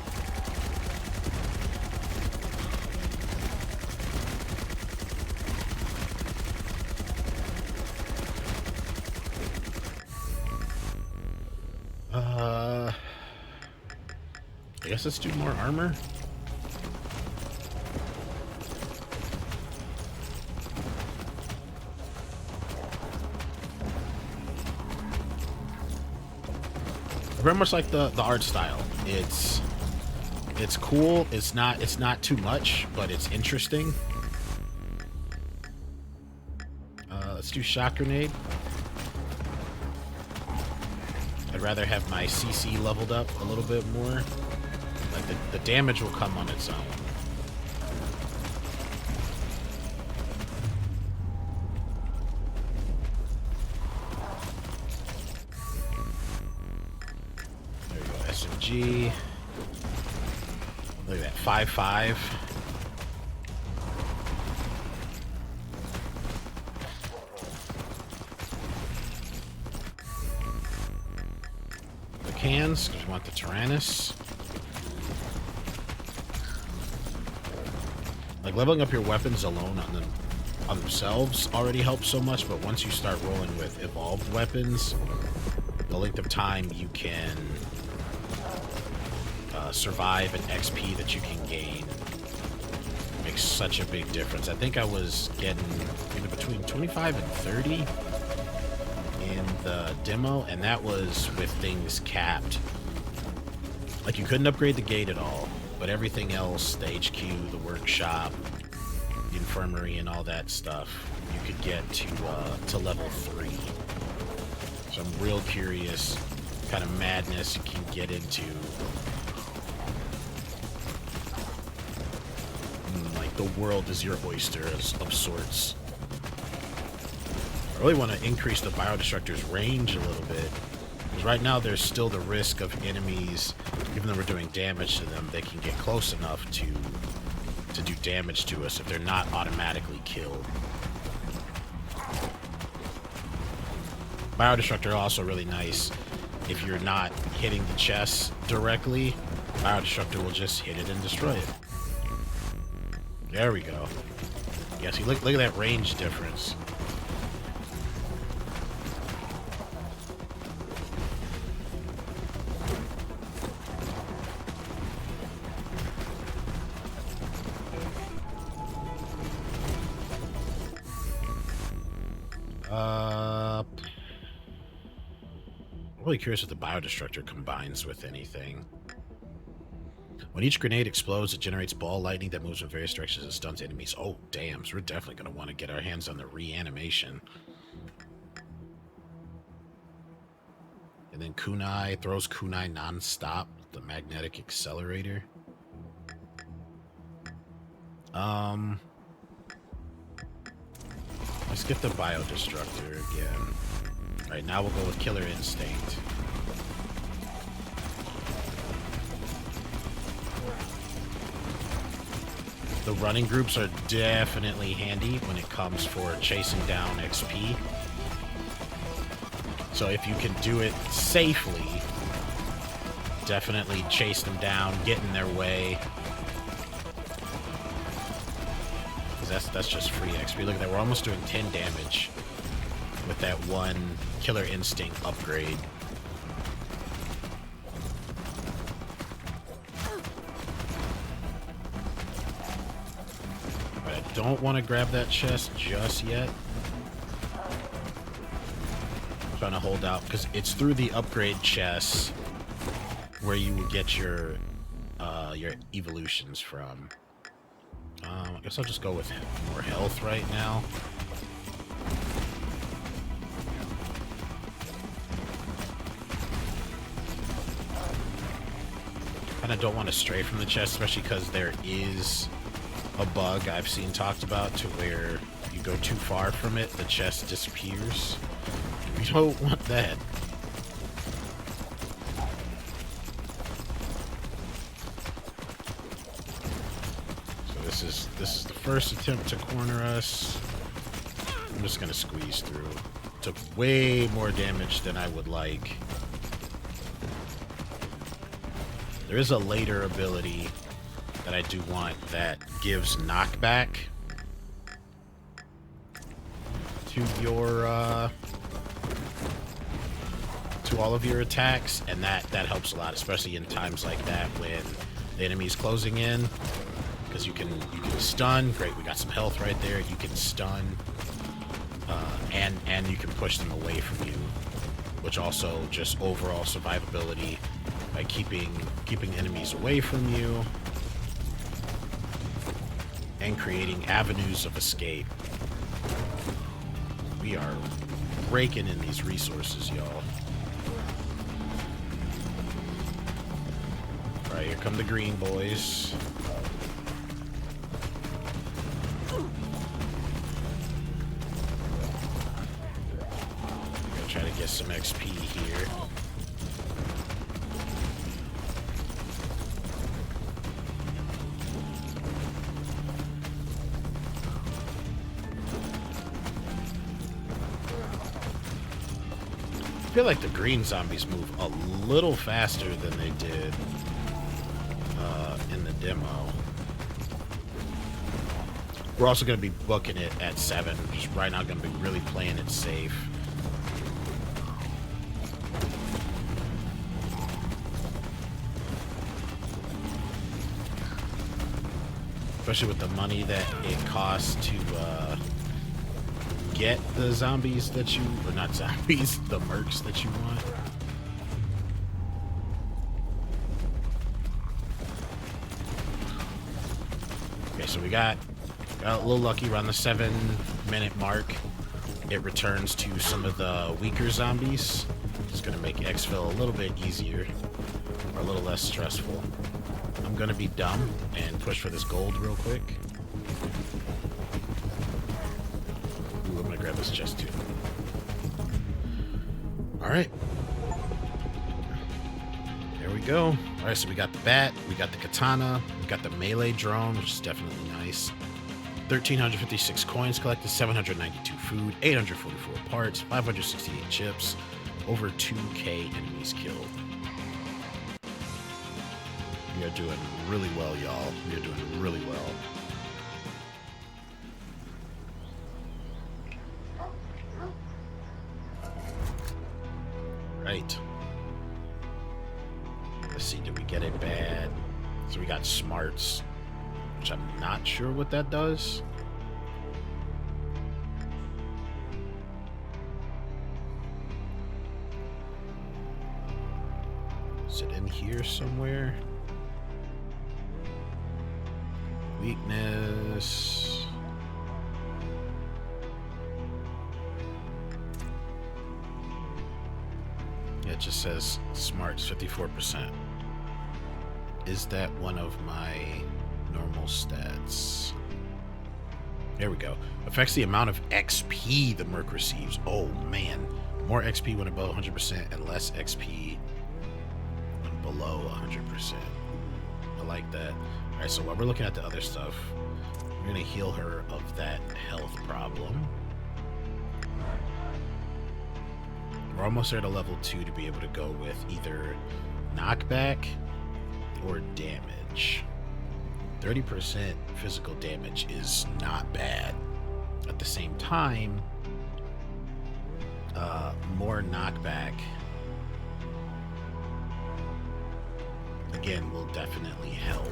I guess let's do more armor. Very much like the art style. It's cool. It's not too much, but it's interesting. Let's do shock grenade. I'd rather have my CC leveled up a little bit more. Like the damage will come on its own. There we go, SMG. Look at that, 5.5. The cans, because we want the Tyrannus. Like, leveling up your weapons alone on themselves already helps so much, but once you start rolling with evolved weapons, the length of time you can survive and XP that you can gain makes such a big difference. I think I was getting between 25 and 30 in the demo, and that was with things capped. Like, you couldn't upgrade the gate at all, but everything else, the HQ, the workshop, the infirmary, and all that stuff, you could get to level 3. So I'm real curious what kind of madness you can get into. Like, the world is your oyster of sorts. I really want to increase the Biodestructor's range a little bit, because right now there's still the risk of enemies, even though we're doing damage to them, they can get close enough to do damage to us if they're not automatically killed. Biodestructor also really nice. If you're not hitting the chest directly, Biodestructor will just hit it and destroy it. There we go. Yeah, see, look at that range difference. I'm really curious if the Biodestructor combines with anything. When each grenade explodes, it generates ball lightning that moves in various directions and stuns enemies. Oh, damn. So we're definitely going to want to get our hands on the reanimation. And then Kunai throws Kunai non-stop, the magnetic accelerator. Let's get the Biodestructor again. Alright, now we'll go with Killer Instinct. The running groups are definitely handy when it comes for chasing down XP. So if you can do it safely, definitely chase them down, get in their way. Because that's just free XP. Look at that, we're almost doing 10 damage with that one Killer Instinct upgrade. But I don't want to grab that chest just yet. I'm trying to hold out because it's through the upgrade chests where you will get your evolutions from. I guess I'll just go with more health right now. Kind of don't want to stray from the chest, especially because there is a bug I've seen talked about to where if you go too far from it, the chest disappears. We don't want that. So this is the first attempt to corner us. just gonna squeeze through. Took way more damage than I would like. There is a later ability that I do want that gives knockback to your to all of your attacks, and that helps a lot, especially in times like that when the enemy's closing in, because you can stun. Great, we got some health right there. You can stun, and you can push them away from you, which also just overall survivability by keeping enemies away from you and creating avenues of escape. We are raking in these resources, y'all. Alright, here come the green boys. Gonna try to get some XP here. I feel like the green zombies move a little faster than they did in the demo. We're also going to be booking it at 7. Just right now going to be really playing it safe. Especially with the money that it costs to get the zombies that you, or not zombies, the mercs that you want. Okay, so we got a little lucky around the 7-minute mark. It returns to some of the weaker zombies. It's gonna make exfil a little bit easier, or a little less stressful. I'm gonna be dumb and push for this gold real quick. Ooh, I'm gonna grab this chest too. Alright. There we go. Alright, so we got the bat, we got the katana, we got the melee drone, which is definitely nice. 1,356 coins collected, 792 food, 844 parts, 568 chips, over 2k enemies killed. We are doing really well, y'all. We are doing really well. Right. Let's see, did we get it bad? So we got smarts, which I'm not sure what that does. Is it in here somewhere? Weakness. Yeah, it just says smarts 54%. Is that one of my normal stats? There we go. Affects the amount of XP the merc receives. Oh man. More XP when above 100% and less XP when below 100%. I like that. Alright, so while we're looking at the other stuff, we're going to heal her of that health problem. We're almost there to level 2 to be able to go with either knockback or damage. 30% physical damage is not bad. At the same time, more knockback again will definitely help.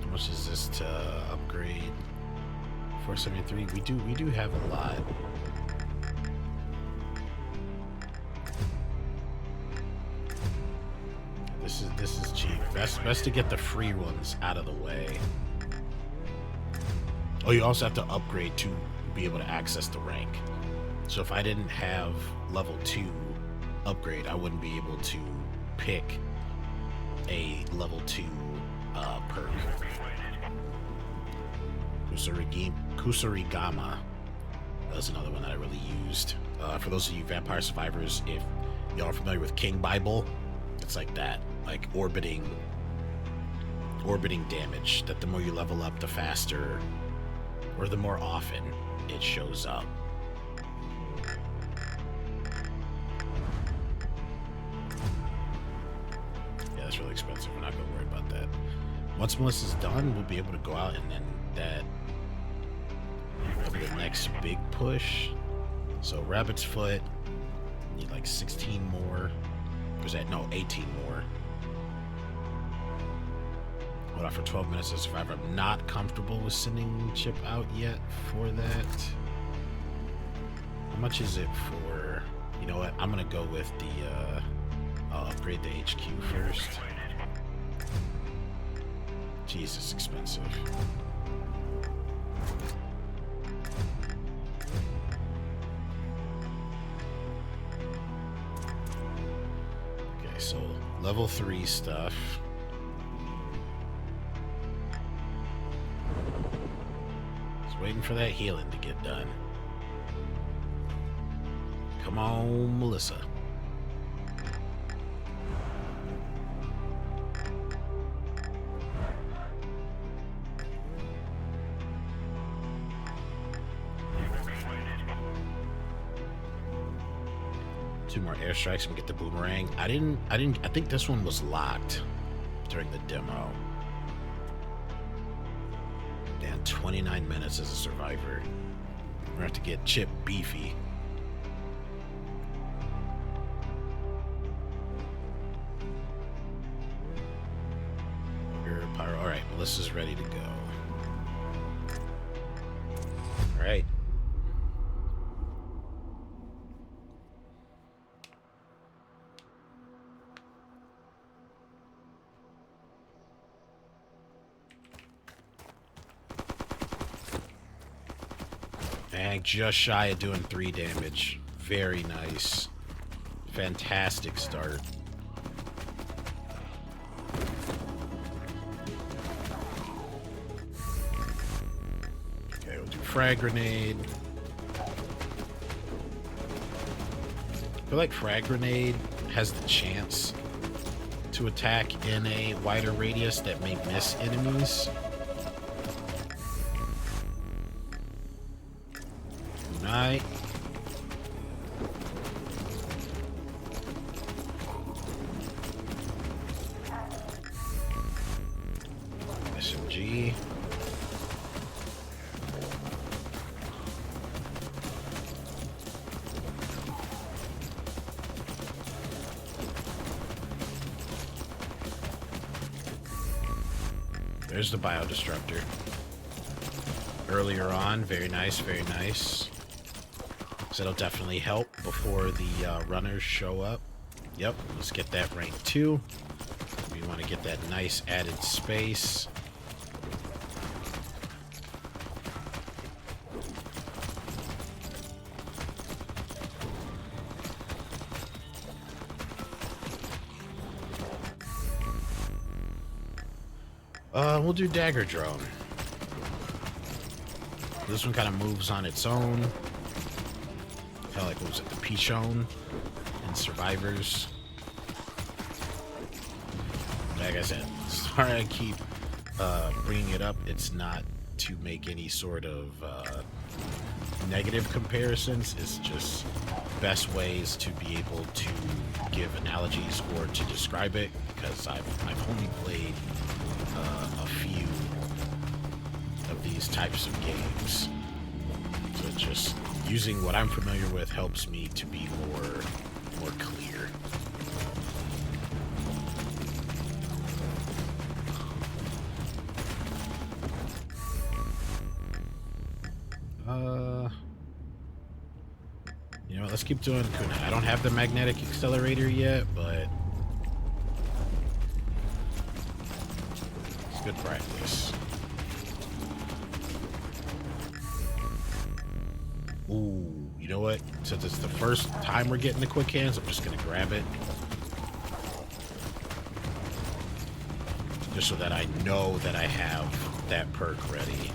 How much is this to upgrade? 473. We do have a lot. This is cheap. Best to get the free ones out of the way. Oh, you also have to upgrade to be able to access the rank. So if I didn't have level 2 upgrade, I wouldn't be able to pick a level 2 perk. Kusarigama. That was another one that I really used. For those of you vampire survivors, if y'all are familiar with King Bible, it's like that, like orbiting damage, that the more you level up, the faster or the more often it shows up. Yeah, that's really expensive. We're not going to worry about that. Once Melissa's done, we'll be able to go out and then that'll be the next big push. So Rabbit's Foot, need like 16 more. Or is that, no, 18 more. Hold on for 12 minutes to survive. I'm not comfortable with sending Chip out yet for that. How much is it for, you know what, I'm gonna go with the, I'll upgrade the HQ first. Jesus, expensive. Okay, so level 3 stuff. Just waiting for that healing to get done. Come on, Melissa. Two more airstrikes and we get the boomerang. I think this one was locked during the demo. Damn, 29 minutes as a survivor. We're gonna have to get Chip beefy. Pyro. All right, Melissa's ready to go. All right. And just shy of doing 3 damage. Very nice. Fantastic start. Okay, we'll do frag grenade. I feel like frag grenade has the chance to attack in a wider radius that may miss enemies. Right. SMG. There's the biodestructor. Earlier on, very nice, very nice. So it'll definitely help before the runners show up. Yep, let's get that rank 2. We want to get that nice added space. We'll do Dagger Drone. This one kind of moves on its own. Kind of like, what was it, the Pichon in Survivors. Like I said, sorry I keep bringing it up. It's not to make any sort of negative comparisons. It's just best ways to be able to give analogies or to describe it, because I've only played a few of these types of games. So it's just using what I'm familiar with helps me to be more clear. You know what, let's keep doing kunai. I don't have the magnetic accelerator yet, but it's good practice. Ooh, you know what? Since it's the first time we're getting the quick hands, I'm just gonna grab it. Just so that I know that I have that perk ready.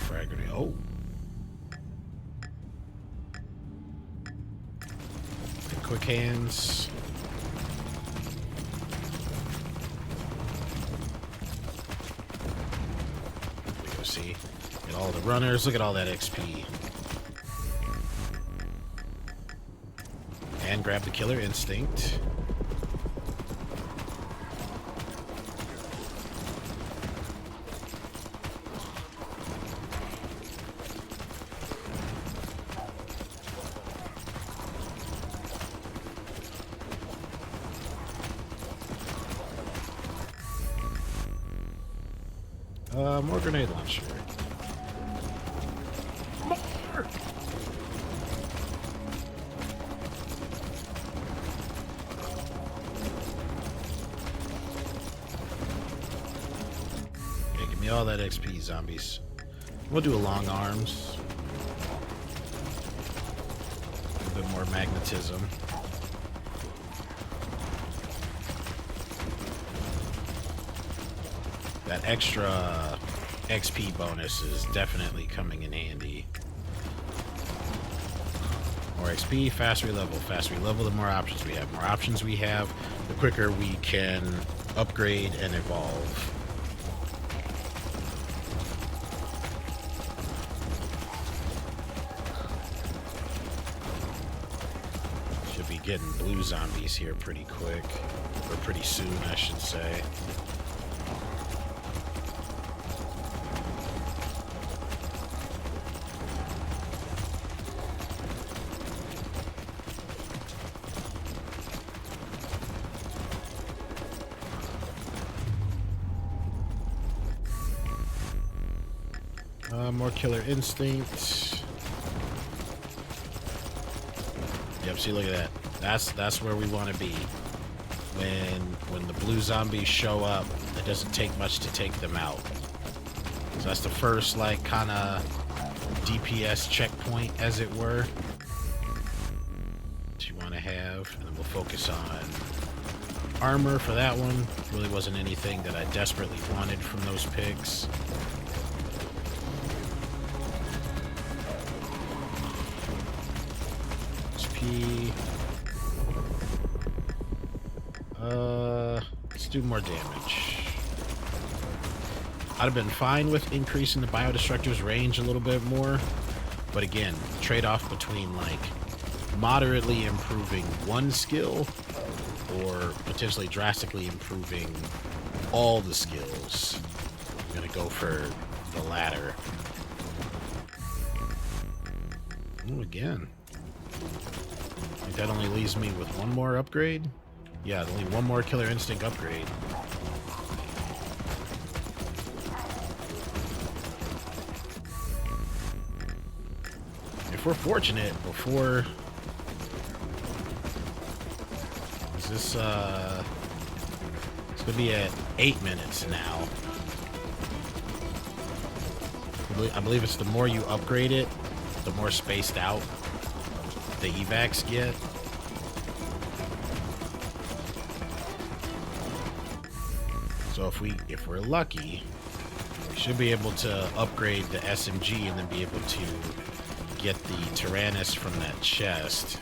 frag grenade. Oh. Quick hands. There we go, see? Get all the runners. Look at all that XP. And grab the killer instinct. More grenade launcher. More! Yeah, give me all that XP, zombies. We'll do a long arms. A little bit more magnetism. That extra XP bonus is definitely coming in handy. More XP, faster we level. Faster we level, the more options we have. More options we have, the quicker we can upgrade and evolve. Should be getting blue zombies here pretty quick. Or pretty soon, I should say. More killer instinct. Yep, see, look at that. That's where we want to be. When the blue zombies show up, it doesn't take much to take them out. So that's the first, like, kind of DPS checkpoint, as it were, that you want to have. And then we'll focus on armor for that one. Really wasn't anything that I desperately wanted from those picks. Let's do more damage. I'd have been fine with increasing the biodestructor's range a little bit more, but again, trade-off between like moderately improving one skill or potentially drastically improving all the skills. I'm gonna go for the latter. Ooh, again. I think that only leaves me with one more upgrade. Yeah, only one more killer instinct upgrade. If we're fortunate, before... Is this, it's gonna be at 8 minutes now. I believe it's the more you upgrade it, the more spaced out the evacs get. So if we're lucky, we should be able to upgrade the SMG and then be able to get the Tyrannus from that chest.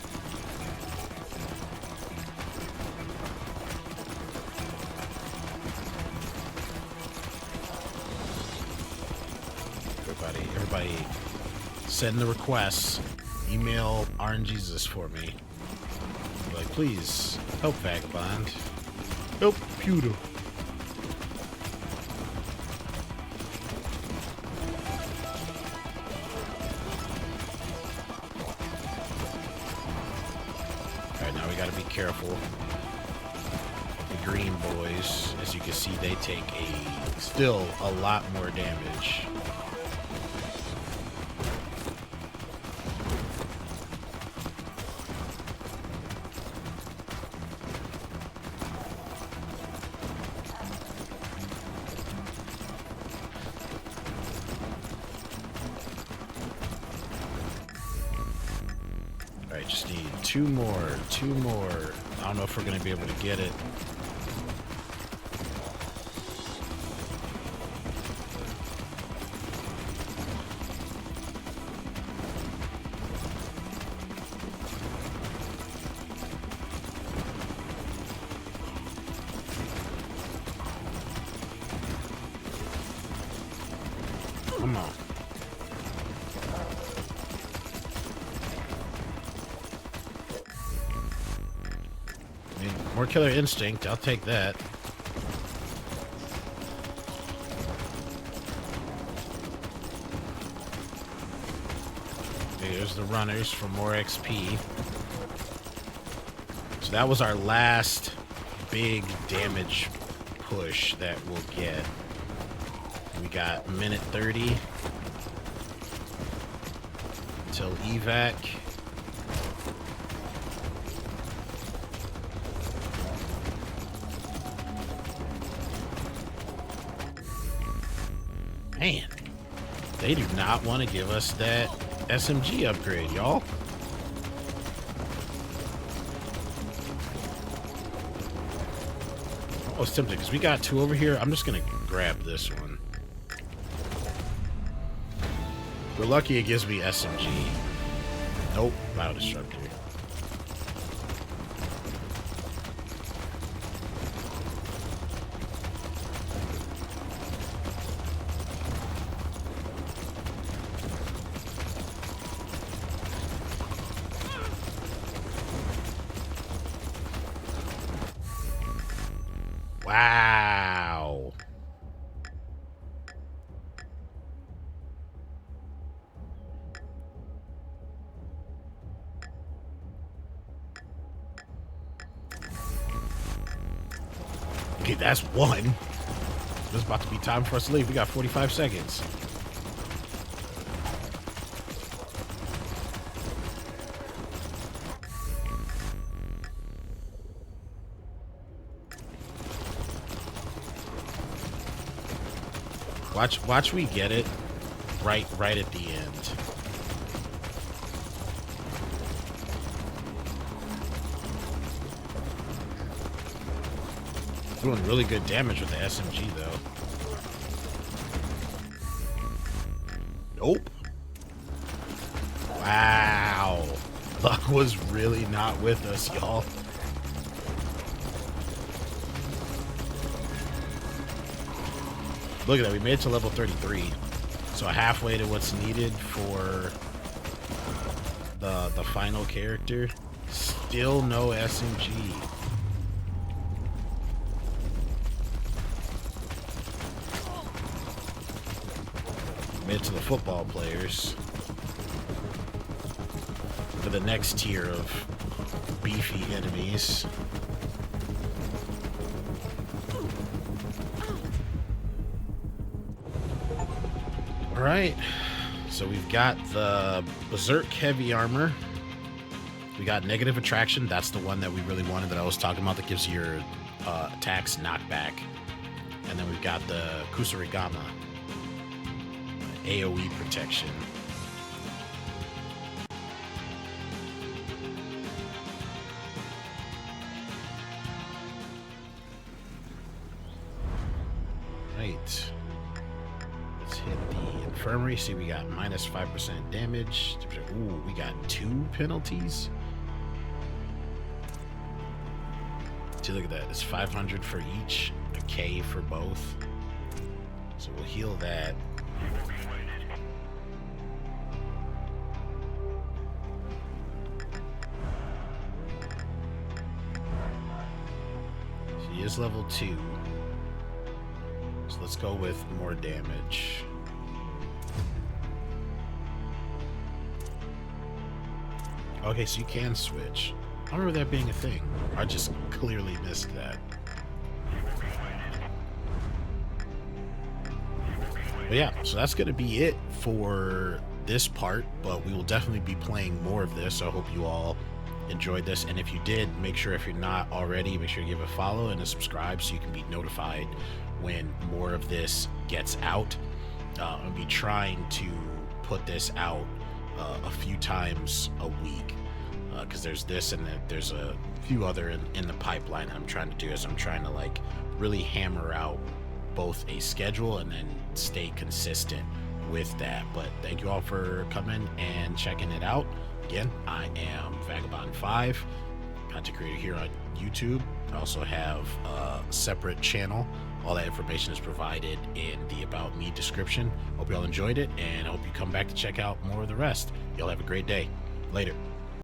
Everybody send the requests. Email RNGesus for me. Be like, please help Vagabond. Help Pewter. Alright, now we gotta be careful. The green boys, as you can see, they take still a lot more damage. Alright, just need two more. I don't know if we're going to be able to get it. More Killer Instinct. I'll take that. There's the runners for more XP. So that was our last big damage push that we'll get. We got a minute 30 until evac. Man, they do not want to give us that SMG upgrade, y'all. I was tempted because we got 2 over here. I'm just gonna grab this one. We're lucky it gives me SMG. Nope, Biodestructor. Wow. Okay, that's one. It's about to be time for us to leave. We got 45 seconds. Watch we get it right at the end. Doing really good damage with the SMG though. Nope. Wow. Luck was really not with us, y'all. Look at that, we made it to level 33. So halfway to what's needed for the final character. Still no SMG. Made it to the football players. For the next tier of beefy enemies. Alright, so we've got the Berserk Heavy Armor. We got Negative Attraction. That's the one that we really wanted that I was talking about that gives your attacks knockback. And then we've got the Kusarigama. AoE protection. Right. Infirmary, see we got minus 5% damage. Ooh, we got 2 penalties. See, look at that. It's 500 for each, a K for both. So we'll heal that. She is level 2. So let's go with more damage. Okay, so you can switch. I don't remember that being a thing. I just clearly missed that. But yeah, so that's going to be it for this part, but we will definitely be playing more of this, so I hope you all enjoyed this. And if you did, make sure, if you're not already, make sure you give a follow and a subscribe so you can be notified when more of this gets out. I'll be trying to put this out a few times a week, because there's this and then there's a few other in the pipeline I'm trying to do. Is I'm trying to like really hammer out both a schedule and then stay consistent with that. But thank you all for coming and checking it out. Again, I am Vagabond5, content creator here on YouTube. I also have a separate channel. All that information is provided in the About Me description. Hope you all enjoyed it, and I hope you come back to check out more of the rest. Y'all have a great day. Later.